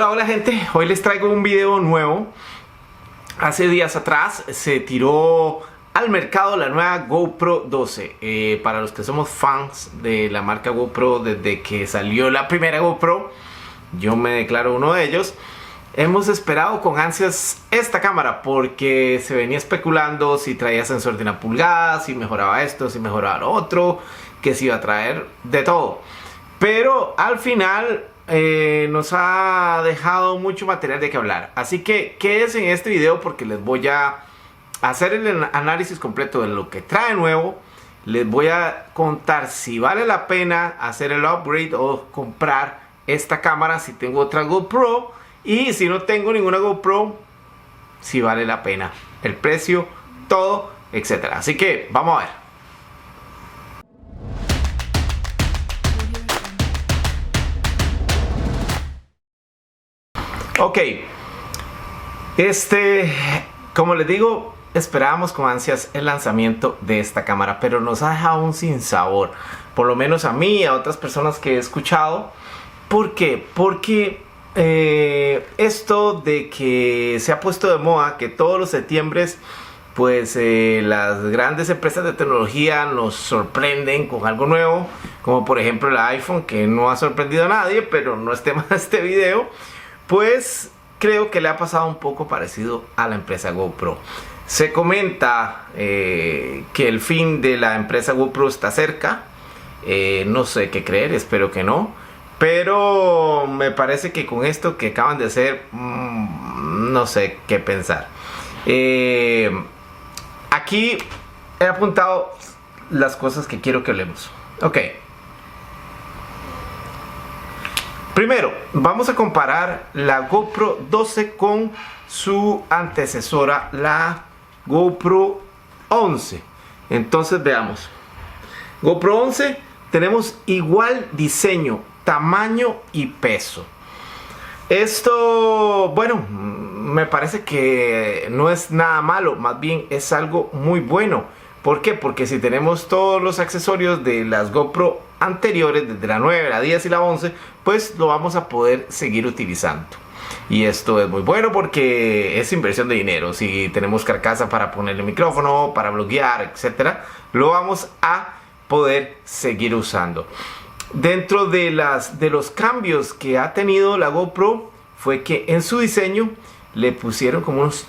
Hola gente, hoy les traigo un video nuevo. Hace días atrás se tiró al mercado la nueva GoPro 12. Para los que somos fans de la marca GoPro desde que salió la primera GoPro, yo me declaro uno de ellos. Hemos esperado con ansias esta cámara porque se venía especulando si traía sensor de 1 pulgada, si mejoraba esto, si mejoraba lo otro, que si iba a traer de todo. Pero al final nos ha dejado mucho material de que hablar. Así que quédense en este video porque les voy a hacer el análisis completo de lo que trae nuevo. Les voy a contar si vale la pena hacer el upgrade o comprar esta cámara si tengo otra GoPro. Y si no tengo ninguna GoPro, si vale la pena el precio, todo, etcétera. Así que vamos a ver. Ok, como les digo, esperábamos con ansias el lanzamiento de esta cámara, pero nos ha dejado un sinsabor, por lo menos a mí y a otras personas que he escuchado. ¿Por qué? Porque esto de que se ha puesto de moda, que todos los septiembres pues las grandes empresas de tecnología nos sorprenden con algo nuevo, como por ejemplo el iPhone, que no ha sorprendido a nadie, pero no es tema de este video. Pues creo que le ha pasado un poco parecido a la empresa GoPro. Se comenta que el fin de la empresa GoPro está cerca. No sé qué creer, espero que no. Pero me parece que con esto que acaban de hacer, no sé qué pensar. Aquí he apuntado las cosas que quiero que hablemos. Ok. Primero, vamos a comparar la GoPro 12 con su antecesora, la GoPro 11. Entonces veamos. GoPro 11, tenemos igual diseño, tamaño y peso. Esto, bueno, me parece que no es nada malo, más bien es algo muy bueno. ¿Por qué? Porque si tenemos todos los accesorios de las GoPro anteriores, desde la 9, la 10 y la 11, pues lo vamos a poder seguir utilizando. Y esto es muy bueno porque es inversión de dinero. Si tenemos carcasa para ponerle micrófono, para bloguear, etcétera, lo vamos a poder seguir usando. Dentro de los cambios que ha tenido la GoPro fue que en su diseño le pusieron como unos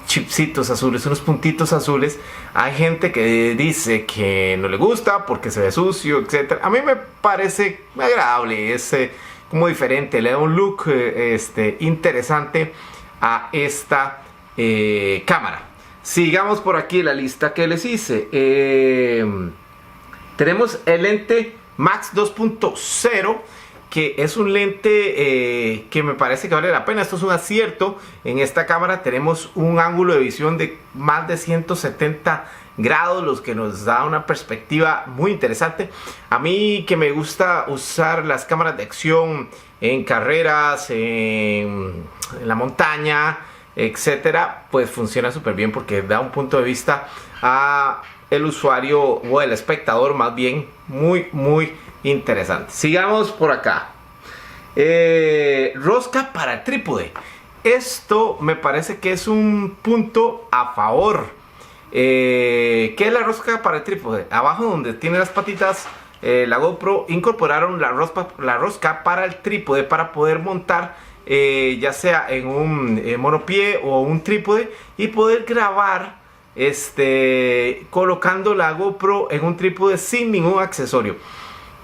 chipsitos azules, unos puntitos azules. Hay gente que dice que no le gusta porque se ve sucio, etcétera. A mí me parece agradable, es como diferente, le da un look interesante a esta cámara. Sigamos por aquí la lista que les hice. Tenemos el lente Max 2.0, que es un lente que me parece que vale la pena. Esto es un acierto. En esta cámara tenemos un ángulo de visión de más de 170 grados, lo que nos da una perspectiva muy interesante. A mí, que me gusta usar las cámaras de acción en carreras, en la montaña, etcétera, pues funciona súper bien porque da un punto de vista a el usuario o el espectador, más bien, muy interesante. Sigamos por acá. Rosca para el trípode. Esto me parece que es un punto a favor. ¿Qué es la rosca para el trípode? Abajo donde tiene las patitas, la GoPro incorporaron la rosca para el trípode, para poder montar ya sea en un monopié o un trípode y poder grabar colocando la GoPro en un trípode sin ningún accesorio.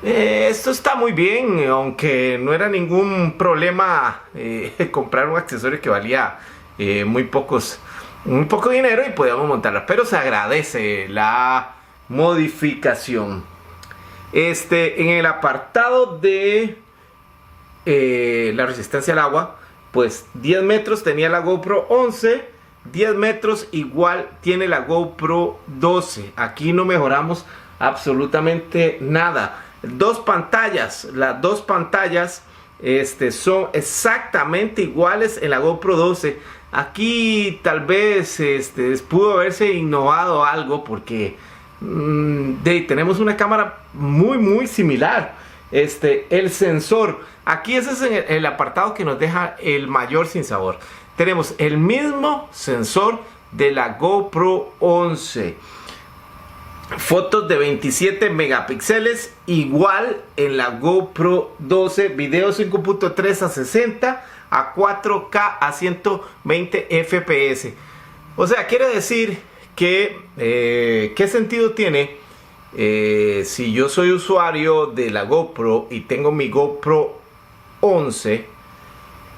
Esto está muy bien, aunque no era ningún problema comprar un accesorio que valía muy poco dinero y podíamos montarla, pero se agradece la modificación. En el apartado de la resistencia al agua, pues 10 metros tenía la GoPro 11, 10 metros igual tiene la GoPro 12. Aquí no mejoramos absolutamente nada. Dos pantallas, las dos pantallas son exactamente iguales en la GoPro 12. Aquí tal vez pudo haberse innovado algo porque tenemos una cámara muy similar. el sensor. Aquí ese es el apartado que nos deja el mayor sinsabor. Tenemos el mismo sensor de la GoPro 11. Fotos de 27 megapíxeles, igual en la GoPro 12. Video 5.3 a 60 a 4K a 120 FPS. O sea, quiere decir que ¿qué sentido tiene si yo soy usuario de la GoPro y tengo mi GoPro 11,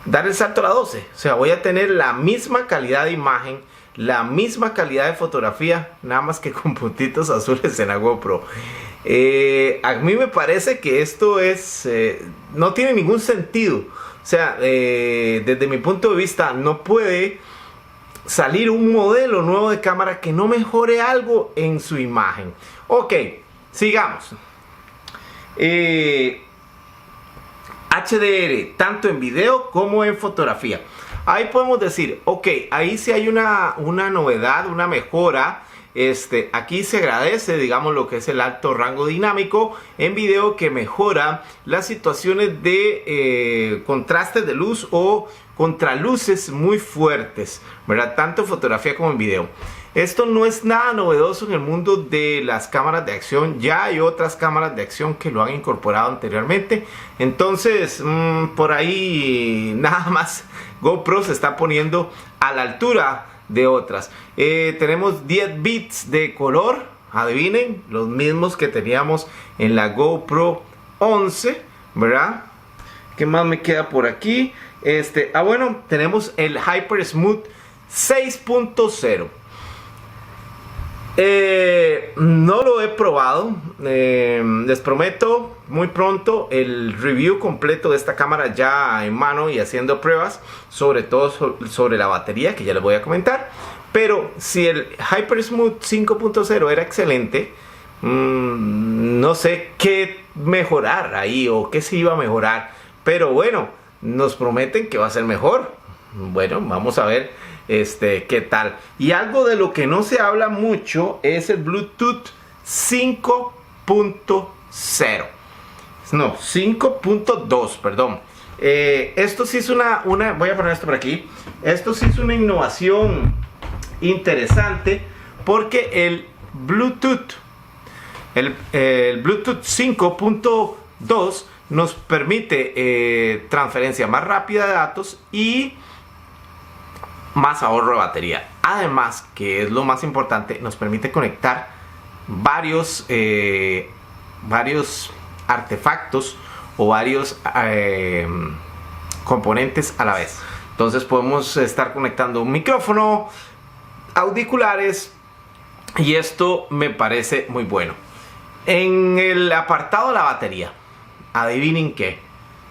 dar el salto a la 12? O sea, voy a tener la misma calidad de imagen, la misma calidad de fotografía, nada más que con puntitos azules en la GoPro. A mí me parece que esto no tiene ningún sentido. O sea, desde mi punto de vista, no puede salir un modelo nuevo de cámara que no mejore algo en su imagen. Ok, sigamos. HDR, tanto en video como en fotografía. Ahí podemos decir, ok, ahí sí hay una novedad, una mejora. Aquí se agradece, digamos, lo que es el alto rango dinámico en video, que mejora las situaciones de contraste de luz o contraluces muy fuertes, ¿verdad? Tanto en fotografía como en video. Esto no es nada novedoso en el mundo de las cámaras de acción. Ya hay otras cámaras de acción que lo han incorporado anteriormente. Entonces, por ahí nada más GoPro se está poniendo a la altura de otras. Tenemos 10 bits de color. Adivinen, los mismos que teníamos en la GoPro 11, ¿verdad? ¿Qué más me queda por aquí? Bueno, tenemos el Hyper Smooth 6.0. No lo he probado. Les prometo muy pronto el review completo de esta cámara ya en mano y haciendo pruebas, sobre todo sobre la batería, que ya les voy a comentar. Pero si el Hyper Smooth 5.0 era excelente, no sé qué mejorar ahí o qué se iba a mejorar. Pero bueno, nos prometen que va a ser mejor. Bueno, vamos a ver qué tal. Y algo de lo que no se habla mucho es el Bluetooth 5.0. No, 5.2, perdón. Esto sí es voy a poner esto por aquí. Esto sí es una innovación interesante, porque el Bluetooth 5.2 nos permite transferencia más rápida de datos y más ahorro de batería. Además, que es lo más importante, nos permite conectar varios artefactos o varios componentes a la vez. Entonces podemos estar conectando un micrófono, auriculares, y esto me parece muy bueno. En el apartado de la batería, adivinen qué,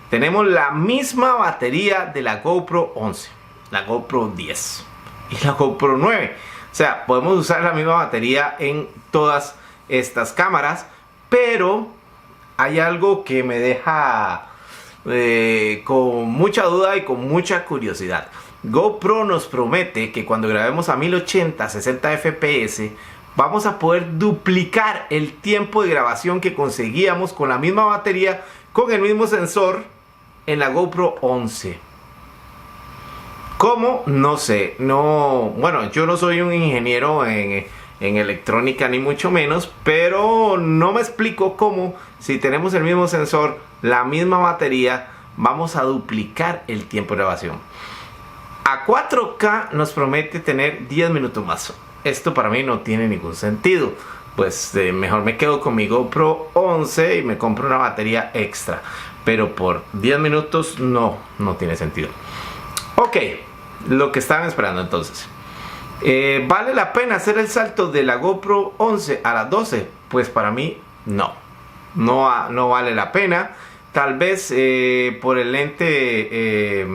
tenemos la misma batería de la GoPro 11, la GoPro 10 y la GoPro 9. O sea, podemos usar la misma batería en todas estas cámaras, pero hay algo que me deja con mucha duda y con mucha curiosidad. GoPro nos promete que cuando grabemos a 1080 60 FPS vamos a poder duplicar el tiempo de grabación que conseguíamos con la misma batería, con el mismo sensor en la GoPro 11. ¿Cómo? No sé. Bueno, yo no soy un ingeniero en electrónica ni mucho menos, pero no me explico cómo, si tenemos el mismo sensor, la misma batería, vamos a duplicar el tiempo de grabación. A 4K nos promete tener 10 minutos más. Esto para mí no tiene ningún sentido. Pues mejor me quedo con mi GoPro 11 y me compro una batería extra. Pero por 10 minutos no tiene sentido. Ok, lo que estaban esperando entonces. ¿Vale la pena hacer el salto de la GoPro 11 a la 12? Pues para mí no vale la pena. Tal vez por el lente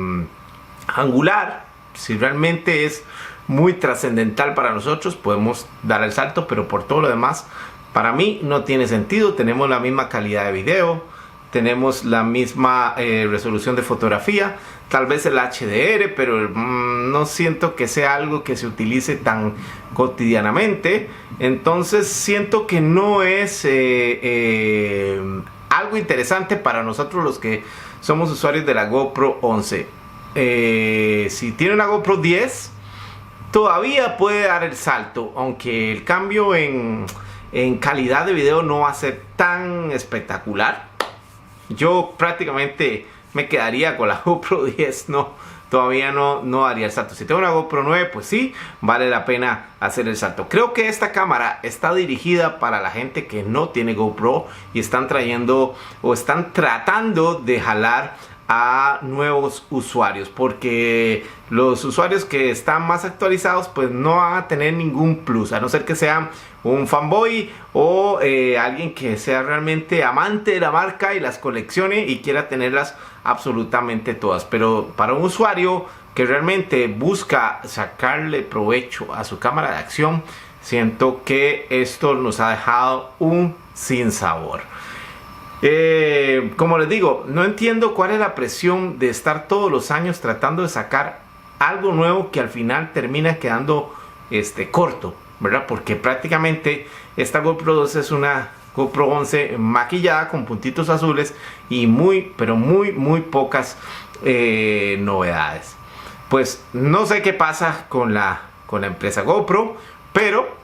angular, si realmente es muy trascendental para nosotros, podemos dar el salto, pero por todo lo demás, para mí no tiene sentido. Tenemos la misma calidad de video, tenemos la misma resolución de fotografía, tal vez el HDR, pero no siento que sea algo que se utilice tan cotidianamente. Entonces siento que no es algo interesante para nosotros los que somos usuarios de la GoPro 11. Si tiene una GoPro 10, todavía puede dar el salto, aunque el cambio en calidad de video no va a ser tan espectacular. Yo prácticamente me quedaría con la GoPro 10, todavía no daría el salto. Si tengo una GoPro 9, pues sí, vale la pena hacer el salto. Creo que esta cámara está dirigida para la gente que no tiene GoPro y están trayendo o están tratando de jalar a nuevos usuarios, porque los usuarios que están más actualizados pues no van a tener ningún plus, a no ser que sean un fanboy o alguien que sea realmente amante de la marca y las coleccione y quiera tenerlas absolutamente todas. Pero para un usuario que realmente busca sacarle provecho a su cámara de acción, siento que esto nos ha dejado un sinsabor. Como les digo, no entiendo cuál es la presión de estar todos los años tratando de sacar algo nuevo que al final termina quedando corto, ¿verdad? Porque prácticamente esta GoPro 12 es una GoPro 11 maquillada con puntitos azules y pero muy pocas novedades. Pues no sé qué pasa con la empresa GoPro, pero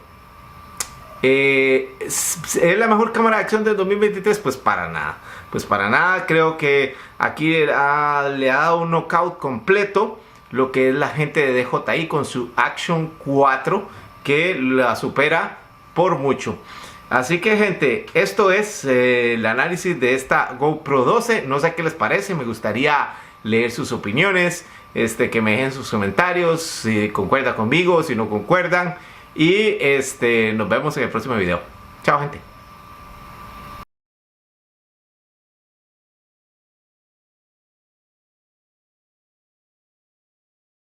¿es la mejor cámara de acción del 2023? Pues para nada. Creo que aquí le ha dado un knockout completo lo que es la gente de DJI con su Action 4, que la supera por mucho. Así que, gente, esto es el análisis de esta GoPro 12. No sé qué les parece, me gustaría leer sus opiniones, que me dejen sus comentarios, si concuerdan conmigo, si no concuerdan. Y nos vemos en el próximo video. Chao, gente.